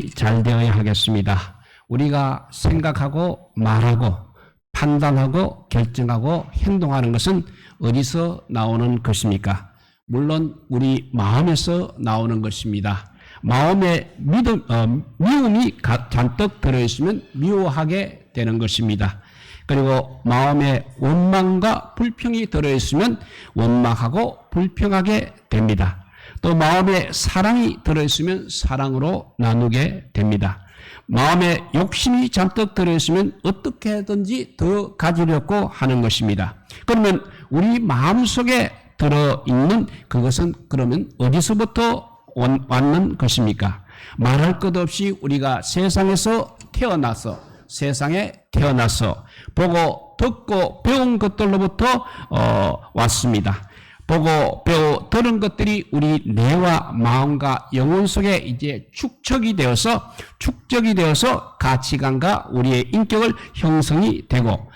마음이 잘 되어야 하겠습니다. 우리가 생각하고 말하고 판단하고 결정하고 행동하는 것은 어디서 나오는 것입니까? 물론 우리 마음에서 나오는 것입니다. 마음에 미움이 잔뜩 들어있으면 미워하게 되는 것입니다. 그리고 마음에 원망과 불평이 들어있으면 원망하고 불평하게 됩니다. 또 마음에 사랑이 들어있으면 사랑으로 나누게 됩니다. 마음에 욕심이 잔뜩 들어있으면 어떻게든지 더 가지려고 하는 것입니다. 그러면 우리 마음속에 들어있는 그것은 그러면 어디서부터 왔는 것입니까? 말할 것 없이 우리가 세상에 태어나서 보고 듣고 배운 것들로부터 왔습니다. 보고 들은 것들이 우리 뇌와 마음과 영혼 속에 이제 축적이 되어서 가치관과 우리의 인격을 형성이 되고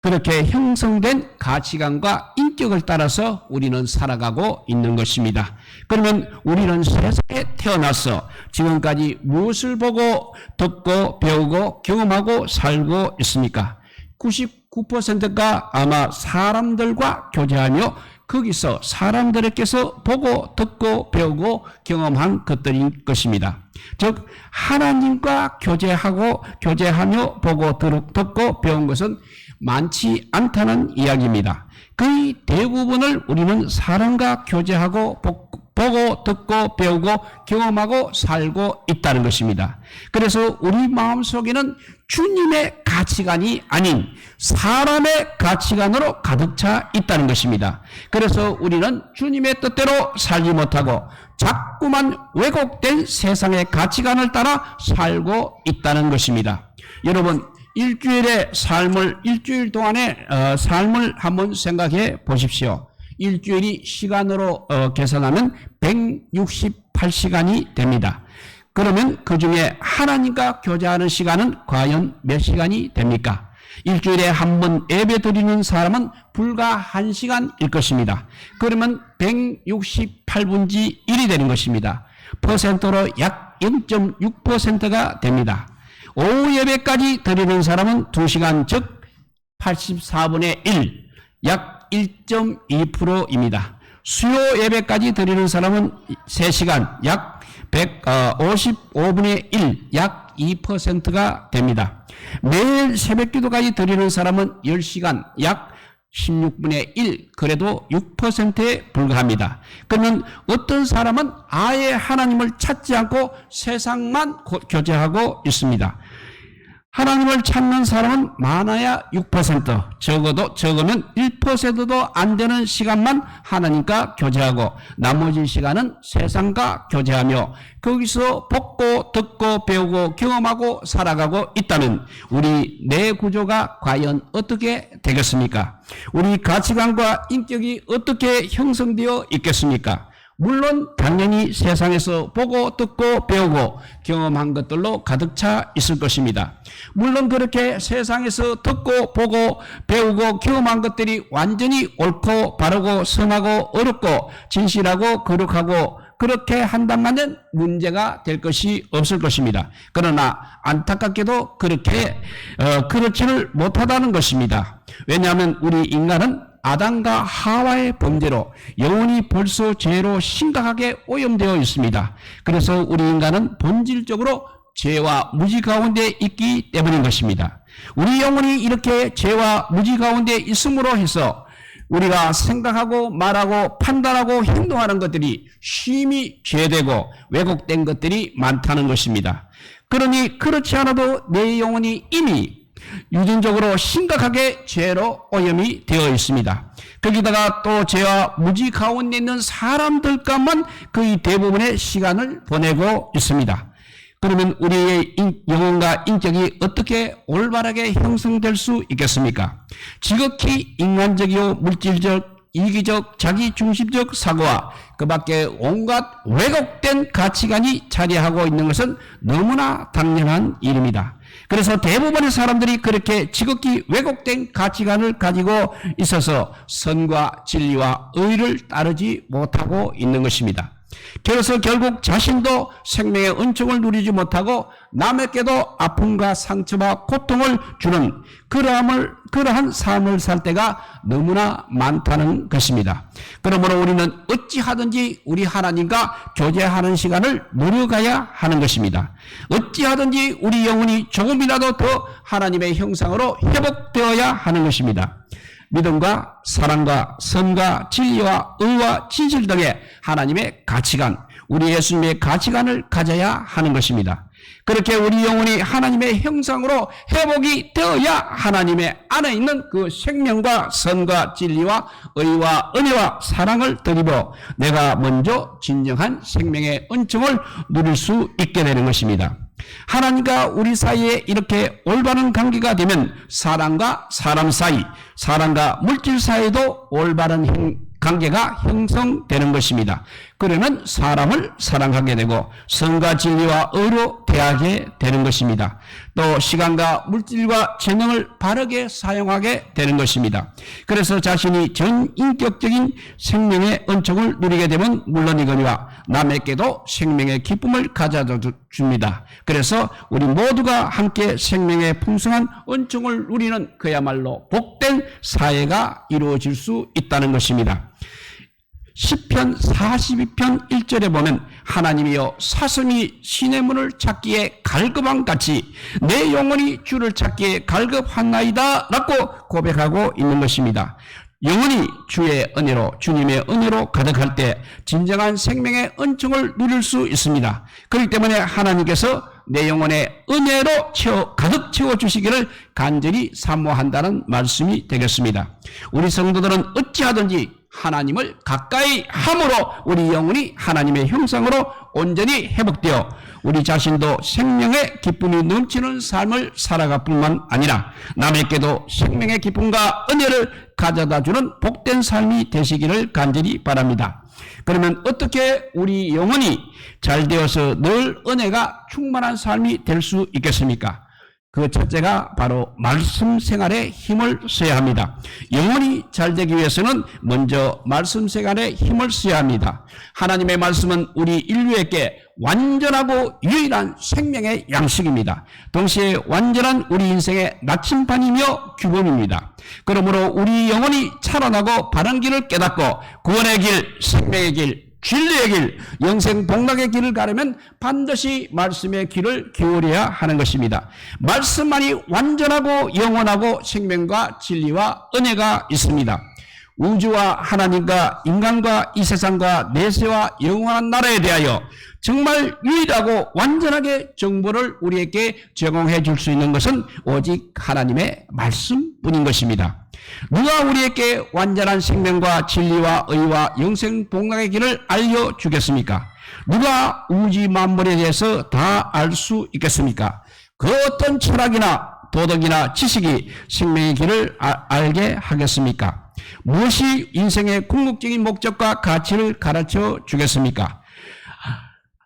그렇게 형성된 가치관과 인격을 따라서 우리는 살아가고 있는 것입니다. 그러면 우리는 세상에 태어나서 지금까지 무엇을 보고 듣고 배우고 경험하고 살고 있습니까? 99%가 아마 사람들과 교제하며 거기서 사람들에게서 보고 듣고 배우고 경험한 것들인 것입니다. 즉 하나님과 교제하며 보고 듣고 배운 것은 많지 않다는 이야기입니다. 거의 대부분을 우리는 사람과 교제하고 보고 듣고 배우고 경험하고 살고 있다는 것입니다. 그래서 우리 마음속에는 주님의 가치관이 아닌 사람의 가치관으로 가득 차 있다는 것입니다. 그래서 우리는 주님의 뜻대로 살지 못하고 자꾸만 왜곡된 세상의 가치관을 따라 살고 있다는 것입니다. 여러분, 일주일 동안의 삶을 한번 생각해 보십시오. 일주일이 시간으로 계산하면 168시간이 됩니다. 그러면 그 중에 하나님과 교제하는 시간은 과연 몇 시간이 됩니까? 일주일에 한 번 예배 드리는 사람은 불과 1시간일 것입니다. 그러면 168분지 1이 되는 것입니다. 퍼센트로 약 0.6%가 됩니다. 오후 예배까지 드리는 사람은 2시간, 즉 84분의 1, 약 1.2%입니다. 수요 예배까지 드리는 사람은 3시간, 약 155분의 1, 약 2%가 됩니다. 매일 새벽기도까지 드리는 사람은 10시간, 약 16분의 1, 그래도 6%에 불과합니다. 그러면 어떤 사람은 아예 하나님을 찾지 않고 세상만 교제하고 있습니다. 하나님을 찾는 사람은 많아야 6%, 적으면 1%도 안 되는 시간만 하나님과 교제하고 나머지 시간은 세상과 교제하며 거기서 보고 듣고 배우고 경험하고 살아가고 있다면 우리 내 구조가 과연 어떻게 되겠습니까? 우리 가치관과 인격이 어떻게 형성되어 있겠습니까? 물론 당연히 세상에서 보고 듣고 배우고 경험한 것들로 가득 차 있을 것입니다. 물론 그렇게 세상에서 듣고 보고 배우고 경험한 것들이 완전히 옳고 바르고 선하고 어렵고 진실하고 거룩하고 그렇게 한다면 문제가 될 것이 없을 것입니다. 그러나 안타깝게도 그렇지를 못하다는 것입니다. 왜냐하면 우리 인간은 아담과 하와의 범죄로 영혼이 벌써 죄로 심각하게 오염되어 있습니다. 그래서 우리 인간은 본질적으로 죄와 무지 가운데 있기 때문인 것입니다. 우리 영혼이 이렇게 죄와 무지 가운데 있음으로 해서 우리가 생각하고 말하고 판단하고 행동하는 것들이 심히 죄되고 왜곡된 것들이 많다는 것입니다. 그러니 그렇지 않아도 내 영혼이 이미 유전적으로 심각하게 죄로 오염이 되어 있습니다. 거기다가 또 죄와 무지 가운데 있는 사람들과만 거의 대부분의 시간을 보내고 있습니다. 그러면 우리의 영혼과 인격이 어떻게 올바르게 형성될 수 있겠습니까? 지극히 인간적이요 물질적 이기적 자기중심적 사고와 그 밖에 온갖 왜곡된 가치관이 자리하고 있는 것은 너무나 당연한 일입니다. 그래서 대부분의 사람들이 그렇게 지극히 왜곡된 가치관을 가지고 있어서 선과 진리와 의를 따르지 못하고 있는 것입니다. 그래서 결국 자신도 생명의 은총을 누리지 못하고 남에게도 아픔과 상처와 고통을 주는 그러한 삶을 살 때가 너무나 많다는 것입니다. 그러므로 우리는 어찌하든지 우리 하나님과 교제하는 시간을 누려가야 하는 것입니다. 어찌하든지 우리 영혼이 조금이라도 더 하나님의 형상으로 회복되어야 하는 것입니다. 믿음과 사랑과 선과 진리와 의와 진실 등의 하나님의 가치관, 우리 예수님의 가치관을 가져야 하는 것입니다. 그렇게 우리 영혼이 하나님의 형상으로 회복이 되어야 하나님의 안에 있는 그 생명과 선과 진리와 의와 은혜와 사랑을 드리고 내가 먼저 진정한 생명의 은총을 누릴 수 있게 되는 것입니다. 하나님과 우리 사이에 이렇게 올바른 관계가 되면 사람과 사람 사이, 사람과 물질 사이에도 올바른 관계가 형성되는 것입니다. 그러면 사람을 사랑하게 되고 선과 진리와 의로 대하게 되는 것입니다. 또 시간과 물질과 재능을 바르게 사용하게 되는 것입니다. 그래서 자신이 전인격적인 생명의 은총을 누리게 되면 물론이거니와 남에게도 생명의 기쁨을 가져다 줍니다. 그래서 우리 모두가 함께 생명의 풍성한 은총을 누리는 그야말로 복된 사회가 이루어질 수 있다는 것입니다. 시편 42편 1절에 보면 하나님이여 사슴이 시냇물을 찾기에 갈급함 같이 내 영혼이 주를 찾기에 갈급하나이다 라고 고백하고 있는 것입니다. 영혼이 주의 은혜로 주님의 은혜로 가득할 때 진정한 생명의 은총을 누릴 수 있습니다. 그렇기 때문에 하나님께서 내 영혼의 은혜로 가득 채워주시기를 간절히 사모한다는 말씀이 되겠습니다. 우리 성도들은 어찌하든지 하나님을 가까이 함으로 우리 영혼이 하나님의 형상으로 온전히 회복되어 우리 자신도 생명의 기쁨이 넘치는 삶을 살아갈 뿐만 아니라 남에게도 생명의 기쁨과 은혜를 가져다주는 복된 삶이 되시기를 간절히 바랍니다. 그러면 어떻게 우리 영혼이 잘 되어서 늘 은혜가 충만한 삶이 될 수 있겠습니까? 그 첫째가 바로 말씀 생활에 힘을 써야 합니다. 영혼이 잘 되기 위해서는 먼저 말씀 생활에 힘을 써야 합니다. 하나님의 말씀은 우리 인류에게 완전하고 유일한 생명의 양식입니다. 동시에 완전한 우리 인생의 나침반이며 규범입니다. 그러므로 우리 영혼이 살아나고 바른 길을 깨닫고 구원의 길, 생명의 길, 진리의 길, 영생 복락의 길을 가려면 반드시 말씀의 길을 기울여야 하는 것입니다. 말씀만이 완전하고 영원하고 생명과 진리와 은혜가 있습니다. 우주와 하나님과 인간과 이 세상과 내세와 영원한 나라에 대하여 정말 유일하고 완전하게 정보를 우리에게 제공해 줄 수 있는 것은 오직 하나님의 말씀뿐인 것입니다. 누가 우리에게 완전한 생명과 진리와 의와 영생 복락의 길을 알려주겠습니까? 누가 우주 만물에 대해서 다 알 수 있겠습니까? 그 어떤 철학이나 도덕이나 지식이 생명의 길을 알게 하겠습니까? 무엇이 인생의 궁극적인 목적과 가치를 가르쳐 주겠습니까?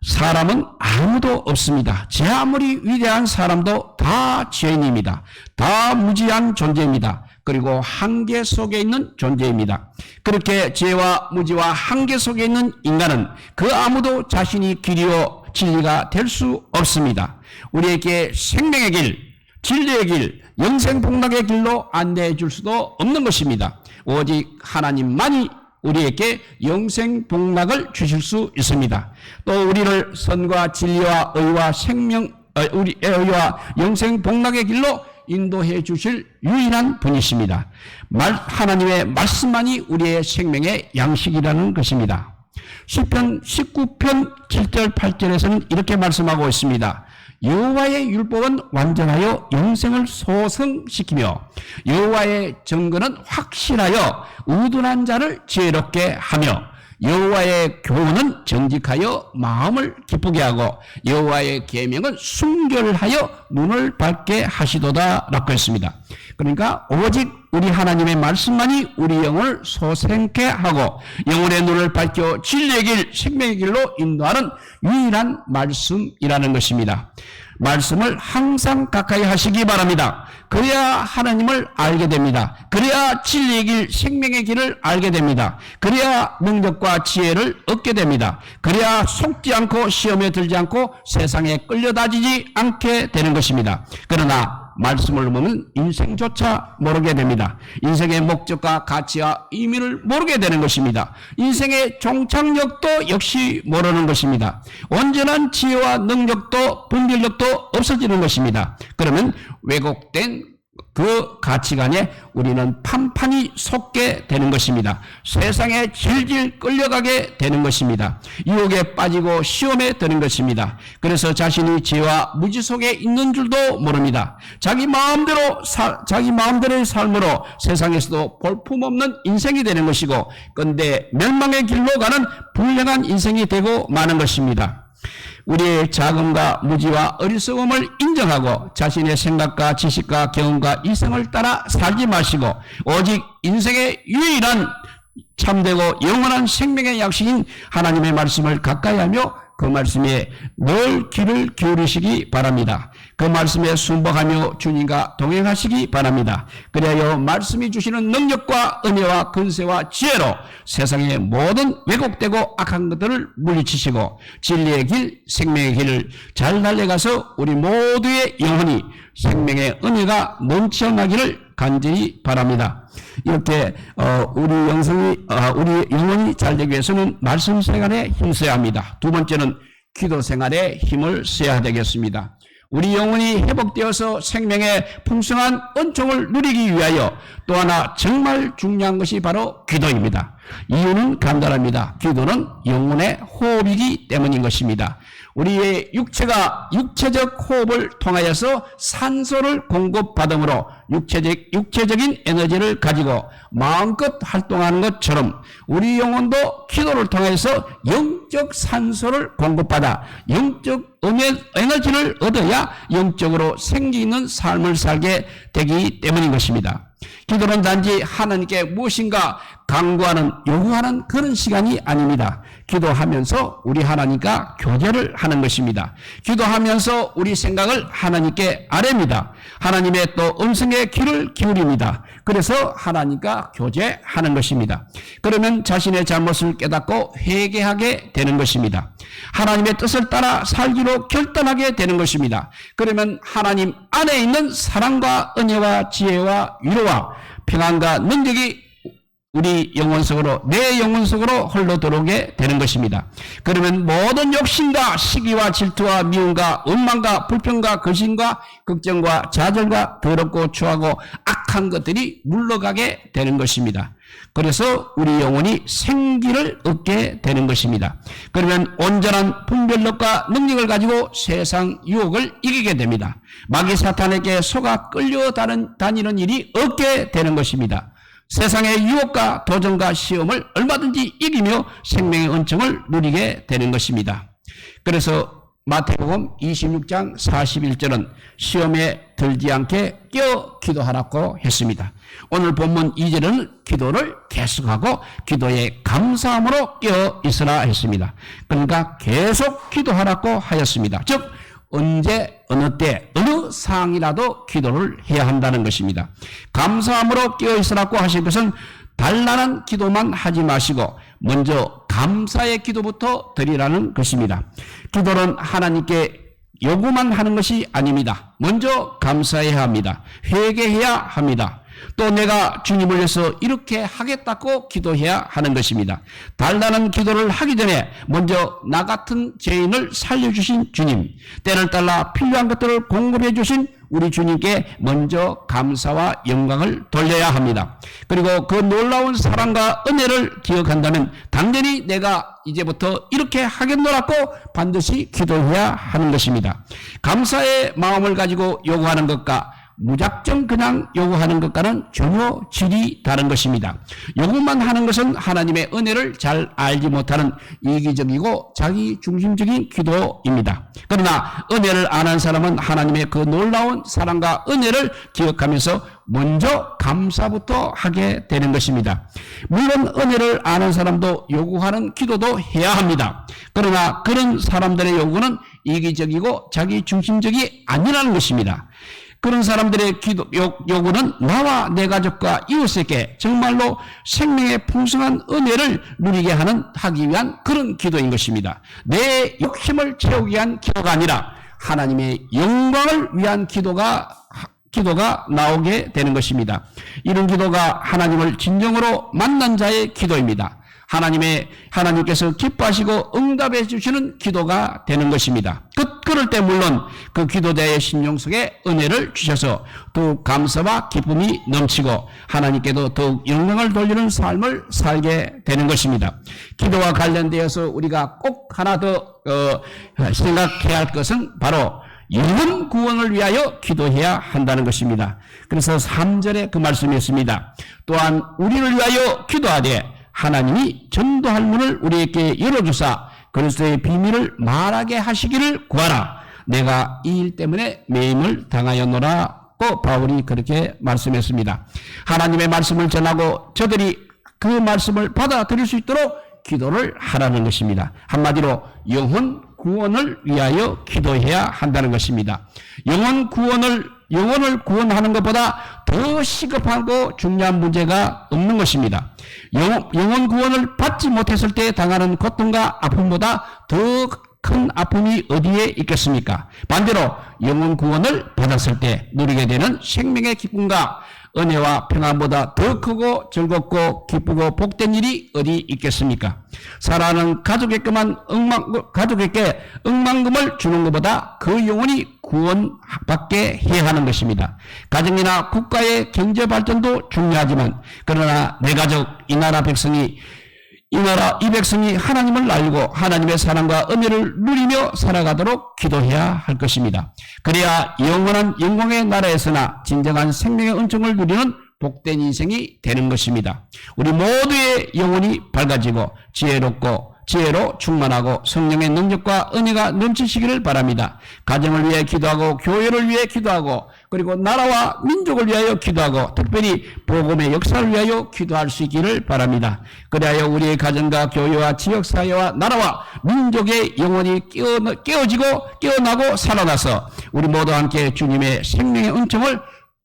사람은 아무도 없습니다. 제 아무리 위대한 사람도 다 죄인입니다. 다 무지한 존재입니다. 그리고 한계 속에 있는 존재입니다. 그렇게 죄와 무지와 한계 속에 있는 인간은 그 아무도 자신이 길이요 진리가 될 수 없습니다. 우리에게 생명의 길, 진리의 길, 영생 복락의 길로 안내해 줄 수도 없는 것입니다. 오직 하나님만이 우리에게 영생 복락을 주실 수 있습니다. 또 우리를 선과 진리와 의와 의와 영생 복락의 길로 인도해 주실 유일한 분이십니다. 하나님의 말씀만이 우리의 생명의 양식이라는 것입니다. 시편 19편 7절 8절에서는 이렇게 말씀하고 있습니다. 여호와의 율법은 완전하여 영생을 소성시키며 여호와의 정근은 확실하여 의둔한 자를 지혜롭게 하며 여호와의 교훈은 정직하여 마음을 기쁘게 하고 여호와의 계명은 순결하여 눈을 밝게 하시도다 라고 했습니다. 그러니까 오직 우리 하나님의 말씀만이 우리 영을 소생케 하고 영혼의 눈을 밝혀 진리의 길, 생명의 길로 인도하는 유일한 말씀이라는 것입니다. 말씀을 항상 가까이 하시기 바랍니다. 그래야 하나님을 알게 됩니다. 그래야 진리의 길, 생명의 길을 알게 됩니다. 그래야 능력과 지혜를 얻게 됩니다. 그래야 속지 않고 시험에 들지 않고 세상에 끌려다니지 않게 되는 것입니다. 그러나 말씀을 보면 인생조차 모르게 됩니다. 인생의 목적과 가치와 의미를 모르게 되는 것입니다. 인생의 종착역도 역시 모르는 것입니다. 온전한 지혜와 능력도 분별력도 없어지는 것입니다. 그러면 왜곡된 그 가치관에 우리는 판판이 속게 되는 것입니다. 세상에 질질 끌려가게 되는 것입니다. 유혹에 빠지고 시험에 드는 것입니다. 그래서 자신이 죄와 무지 속에 있는 줄도 모릅니다. 자기 마음대로의 삶으로 세상에서도 볼품없는 인생이 되는 것이고, 근데 멸망의 길로 가는 불행한 인생이 되고 마는 것입니다. 우리의 자금과 무지와 어리석음을 인정하고 자신의 생각과 지식과 경험과 이성을 따라 살지 마시고 오직 인생의 유일한 참되고 영원한 생명의 약속인 하나님의 말씀을 가까이 하며 그 말씀에 늘 귀를 기울이시기 바랍니다. 그 말씀에 순복하며 주님과 동행하시기 바랍니다. 그래야 말씀이 주시는 능력과 은혜와 근세와 지혜로 세상의 모든 왜곡되고 악한 것들을 물리치시고 진리의 길, 생명의 길을 잘 달려가서 우리 모두의 영혼이 생명의 은혜가 넘쳐나기를 간절히 바랍니다. 이렇게 우리 영혼이 잘 되기 위해서는 말씀 생활에 힘써야 합니다. 두 번째는 기도 생활에 힘을 써야 되겠습니다. 우리 영혼이 회복되어서 생명의 풍성한 은총을 누리기 위하여 또 하나 정말 중요한 것이 바로 기도입니다. 이유는 간단합니다. 기도는 영혼의 호흡이기 때문인 것입니다. 우리의 육체가 육체적 호흡을 통하여서 산소를 공급받음으로 육체적인 에너지를 가지고 마음껏 활동하는 것처럼 우리 영혼도 기도를 통해서 영적 산소를 공급받아 영적 에너지를 얻어야 영적으로 생기 있는 삶을 살게 되기 때문인 것입니다. 기도는 단지 하나님께 무엇인가 간구하는, 요구하는 그런 시간이 아닙니다. 기도하면서 우리 하나님과 교제를 하는 것입니다. 기도하면서 우리 생각을 하나님께 아뢰입니다. 하나님의 또 음성에 귀를 기울입니다. 그래서 하나님과 교제하는 것입니다. 그러면 자신의 잘못을 깨닫고 회개하게 되는 것입니다. 하나님의 뜻을 따라 살기로 결단하게 되는 것입니다. 그러면 하나님 안에 있는 사랑과 은혜와 지혜와 위로와 평안과 능력이 우리 영혼 속으로, 내 영혼 속으로 흘러 들어오게 되는 것입니다. 그러면 모든 욕심과 시기와 질투와 미움과 원망과 불평과 거신과 걱정과 좌절과 더럽고 추하고 악한 것들이 물러가게 되는 것입니다. 그래서 우리 영혼이 생기를 얻게 되는 것입니다. 그러면 온전한 분별력과 능력을 가지고 세상 유혹을 이기게 됩니다. 마귀 사탄에게 속아 끌려다니는 일이 없게 되는 것입니다. 세상의 유혹과 도전과 시험을 얼마든지 이기며 생명의 은총을 누리게 되는 것입니다. 그래서 마태복음 26장 41절은 시험에 들지 않게 깨어 기도하라고 했습니다. 오늘 본문 2절은 기도를 계속하고 기도에 감사함으로 깨어 있으라 했습니다. 그러니까 계속 기도하라고 하였습니다. 즉 언제, 어느 때, 어느 상황이라도 기도를 해야 한다는 것입니다. 감사함으로 깨어있으라고 하신 것은 달란한 기도만 하지 마시고 먼저 감사의 기도부터 드리라는 것입니다. 기도는 하나님께 요구만 하는 것이 아닙니다. 먼저 감사해야 합니다. 회개해야 합니다. 또 내가 주님을 위해서 이렇게 하겠다고 기도해야 하는 것입니다. 달라는 기도를 하기 전에 먼저 나 같은 죄인을 살려주신 주님, 때를 따라 필요한 것들을 공급해 주신 우리 주님께 먼저 감사와 영광을 돌려야 합니다. 그리고 그 놀라운 사랑과 은혜를 기억한다면 당연히 내가 이제부터 이렇게 하겠노라고 반드시 기도해야 하는 것입니다. 감사의 마음을 가지고 요구하는 것과 무작정 그냥 요구하는 것과는 전혀 질이 다른 것입니다. 요구만 하는 것은 하나님의 은혜를 잘 알지 못하는 이기적이고 자기중심적인 기도입니다. 그러나 은혜를 아는 사람은 하나님의 그 놀라운 사랑과 은혜를 기억하면서 먼저 감사부터 하게 되는 것입니다. 물론 은혜를 아는 사람도 요구하는 기도도 해야 합니다. 그러나 그런 사람들의 요구는 이기적이고 자기중심적이 아니라는 것입니다. 그런 사람들의 요구는 나와 내 가족과 이웃에게 정말로 생명의 풍성한 은혜를 누리게 하기 위한 그런 기도인 것입니다. 내 욕심을 채우기 위한 기도가 아니라 하나님의 영광을 위한 기도가 나오게 되는 것입니다. 이런 기도가 하나님을 진정으로 만난 자의 기도입니다. 하나님께서 기뻐하시고 응답해 주시는 기도가 되는 것입니다. 그럴 때 물론 그 기도자의 심령 속에 은혜를 주셔서 더욱 감사와 기쁨이 넘치고 하나님께도 더욱 영광을 돌리는 삶을 살게 되는 것입니다. 기도와 관련되어서 우리가 꼭 하나 더 생각해야 할 것은 바로 영혼 구원을 위하여 기도해야 한다는 것입니다. 그래서 3절에 그 말씀이 있습니다. 또한 우리를 위하여 기도하되 하나님이 전도할 문을 우리에게 열어주사 그리스도의 비밀을 말하게 하시기를 구하라. 내가 이 일 때문에 매임을 당하였노라. 또 바울이 그렇게 말씀했습니다. 하나님의 말씀을 전하고 저들이 그 말씀을 받아들일 수 있도록 기도를 하라는 것입니다. 한마디로 영혼 구원을 위하여 기도해야 한다는 것입니다. 영혼을 구원하는 것보다 더 시급하고 중요한 문제가 없는 것입니다. 영혼 구원을 받지 못했을 때 당하는 고통과 아픔보다 더 큰 아픔이 어디에 있겠습니까? 반대로 영혼 구원을 받았을 때 누리게 되는 생명의 기쁨과 은혜와 평안보다 더 크고 즐겁고 기쁘고 복된 일이 어디 있겠습니까? 사랑하는 가족에게 억만금을 주는 것보다 그 영혼이 구원받게 해야 하는 것입니다. 가정이나 국가의 경제 발전도 중요하지만 그러나 내 가족, 이 나라 이 백성이 하나님을 알고 하나님의 사랑과 은혜를 누리며 살아가도록 기도해야 할 것입니다. 그래야 영원한 영광의 나라에서나 진정한 생명의 은총을 누리는 복된 인생이 되는 것입니다. 우리 모두의 영혼이 밝아지고 지혜로 충만하고 성령의 능력과 은혜가 넘치시기를 바랍니다. 가정을 위해 기도하고 교회를 위해 기도하고 그리고 나라와 민족을 위하여 기도하고 특별히 복음의 역사를 위하여 기도할 수 있기를 바랍니다. 그리하여 우리의 가정과 교회와 지역사회와 나라와 민족의 영혼이 깨어나고 살아나서 우리 모두 함께 주님의 생명의 은총을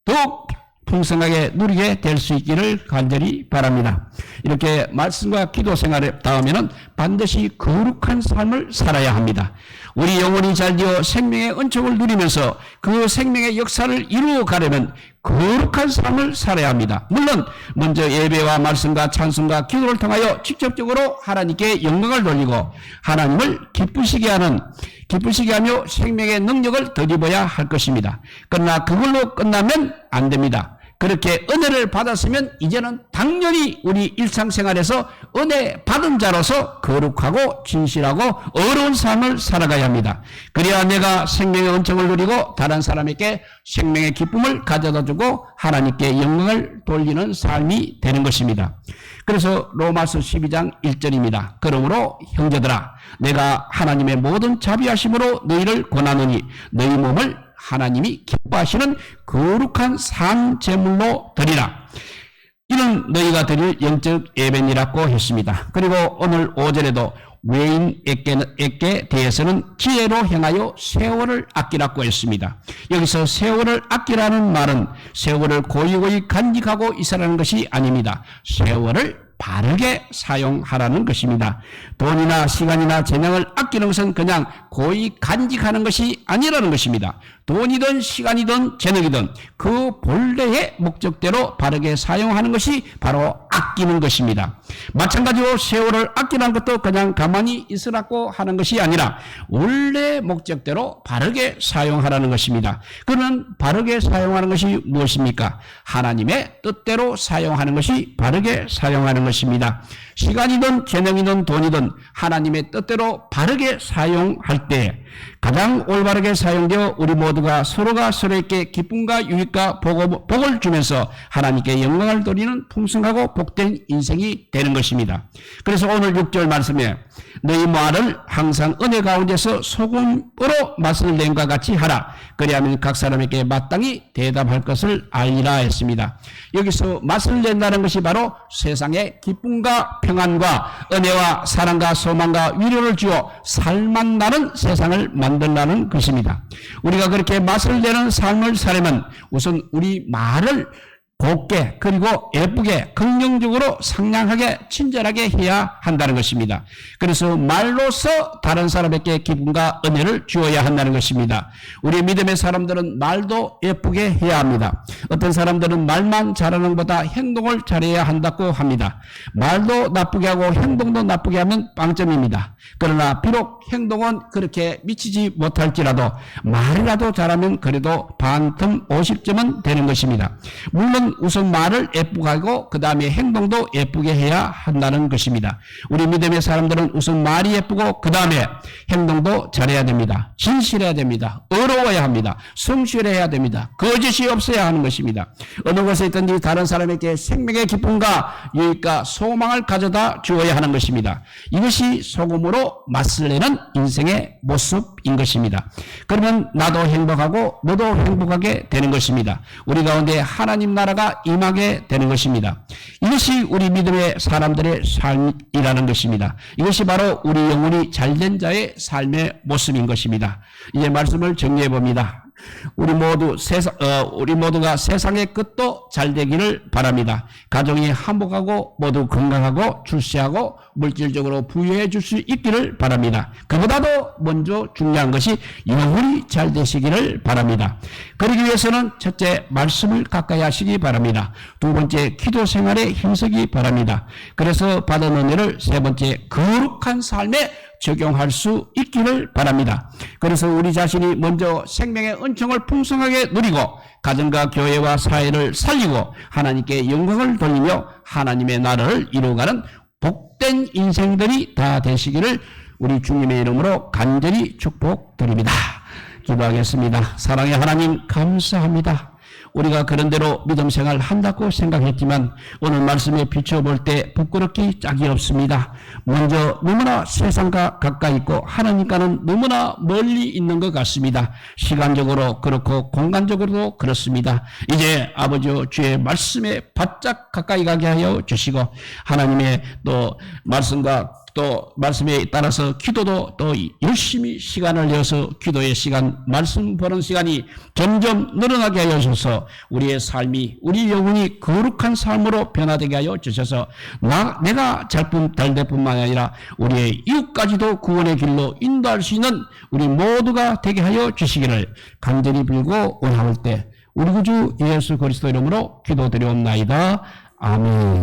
더욱 풍성하게 누리게 될 수 있기를 간절히 바랍니다. 이렇게 말씀과 기도 생활에 닿으면 반드시 거룩한 삶을 살아야 합니다. 우리 영혼이 잘되어 생명의 은총을 누리면서 그 생명의 역사를 이루어 가려면 거룩한 삶을 살아야 합니다. 물론 먼저 예배와 말씀과 찬송과 기도를 통하여 직접적으로 하나님께 영광을 돌리고 하나님을 기쁘시게 하며 생명의 능력을 덧입어야 할 것입니다. 그러나 그걸로 끝나면 안 됩니다. 그렇게 은혜를 받았으면 이제는 당연히 우리 일상생활에서 은혜 받은 자로서 거룩하고 진실하고 어려운 삶을 살아가야 합니다. 그래야 내가 생명의 은총을 누리고 다른 사람에게 생명의 기쁨을 가져다주고 하나님께 영광을 돌리는 삶이 되는 것입니다. 그래서 로마서 12장 1절입니다. 그러므로 형제들아 내가 하나님의 모든 자비하심으로 너희를 권하노니 너희 몸을 하나님이 기뻐하시는 거룩한 산 제물로 드리라. 이는 너희가 드릴 영적 예배니라고 했습니다. 그리고 오늘 5절에도 외인에게 대해서는 지혜로 행하여 세월을 아끼라고 했습니다. 여기서 세월을 아끼라는 말은 세월을 고이고이 간직하고 있으라는 것이 아닙니다. 세월을 바르게 사용하라는 것입니다. 돈이나 시간이나 재능을 아끼는 것은 그냥 고이 간직하는 것이 아니라는 것입니다. 돈이든 시간이든 재능이든 그 본래의 목적대로 바르게 사용하는 것이 바로 아끼는 것입니다. 마찬가지로 세월을 아끼라는 것도 그냥 가만히 있으라고 하는 것이 아니라 원래 목적대로 바르게 사용하라는 것입니다. 그러면 바르게 사용하는 것이 무엇입니까? 하나님의 뜻대로 사용하는 것이 바르게 사용하는 것입니다. 것입니다. 시간이든 재능이든 돈이든 하나님의 뜻대로 바르게 사용할 때 가장 올바르게 사용되어 우리 모두가 서로가 서로에게 기쁨과 유익과 복을 주면서 하나님께 영광을 돌리는 풍성하고 복된 인생이 되는 것입니다. 그래서 오늘 6절 말씀에 너희 말을 항상 은혜 가운데서 소금으로 맛을 낸과 같이 하라. 그리하면 각 사람에게 마땅히 대답할 것을 알리라 했습니다. 여기서 맛을 낸다는 것이 바로 세상에 기쁨과 평안과 은혜와 사랑과 소망과 위로를 주어 살만 나는 세상을 만들라는 것입니다. 우리가 그렇게 맛을 내는 삶을 살려면 우선 우리 말을 곱게 그리고 예쁘게 긍정적으로 상냥하게 친절하게 해야 한다는 것입니다. 그래서 말로서 다른 사람에게 기쁨과 은혜를 주어야 한다는 것입니다. 우리 믿음의 사람들은 말도 예쁘게 해야 합니다. 어떤 사람들은 말만 잘하는 것보다 행동을 잘해야 한다고 합니다. 말도 나쁘게 하고 행동도 나쁘게 하면 빵점입니다. 그러나 비록 행동은 그렇게 미치지 못할지라도 말이라도 잘하면 그래도 반틈 50점은 되는 것입니다. 물론 우선 말을 예쁘게 하고 그 다음에 행동도 예쁘게 해야 한다는 것입니다. 우리 믿음의 사람들은 우선 말이 예쁘고 그 다음에 행동도 잘해야 됩니다. 진실해야 됩니다. 의로워야 합니다. 성실해야 됩니다. 거짓이 없어야 하는 것입니다. 어느 곳에 있든지 다른 사람에게 생명의 기쁨과 유익과 소망을 가져다 주어야 하는 것입니다. 이것이 소금으로 맛을 내는 인생의 모습인 것입니다. 그러면 나도 행복하고 너도 행복하게 되는 것입니다. 우리 가운데 하나님 나라가 임하게 되는 것입니다. 이것이 우리 믿음의 사람들의 삶이라는 것입니다. 이것이 바로 우리 영혼이 잘된 자의 삶의 모습인 것입니다. 이제 말씀을 정리해 봅니다. 우리 모두가 세상의 끝도 잘 되기를 바랍니다. 가정이 화목하고 모두 건강하고 출세하고 물질적으로 부유해 줄 수 있기를 바랍니다. 그보다도 먼저 중요한 것이 영혼이 잘 되시기를 바랍니다. 그러기 위해서는 첫째, 말씀을 가까이 하시기 바랍니다. 두 번째, 기도 생활에 힘쓰기 바랍니다. 그래서 받은 은혜를 세 번째, 거룩한 삶에 적용할 수 있기를 바랍니다. 그래서 우리 자신이 먼저 생명의 은총을 풍성하게 누리고 가정과 교회와 사회를 살리고 하나님께 영광을 돌리며 하나님의 나라를 이루어가는 복된 인생들이 다 되시기를 우리 주님의 이름으로 간절히 축복드립니다. 기도하겠습니다. 사랑의 하나님 감사합니다. 우리가 그런대로 믿음 생활 한다고 생각했지만 오늘 말씀에 비춰볼 때 부끄럽기 짝이 없습니다. 먼저 너무나 세상과 가까이 있고 하나님과는 너무나 멀리 있는 것 같습니다. 시간적으로 그렇고 공간적으로도 그렇습니다. 이제 아버지 주의 말씀에 바짝 가까이 가게 하여 주시고 하나님의 또 말씀과 또 말씀에 따라서 기도도 또 열심히 시간을 내어서 기도의 시간, 말씀 보는 시간이 점점 늘어나게 하여 주셔서 우리의 삶이, 우리 영혼이 거룩한 삶으로 변화되게 하여 주셔서 내가 잘될 뿐만 아니라 우리의 이웃까지도 구원의 길로 인도할 수 있는 우리 모두가 되게 하여 주시기를 간절히 빌고 원하올 때 우리 구주 예수 그리스도 이름으로 기도드리옵나이다. 아멘.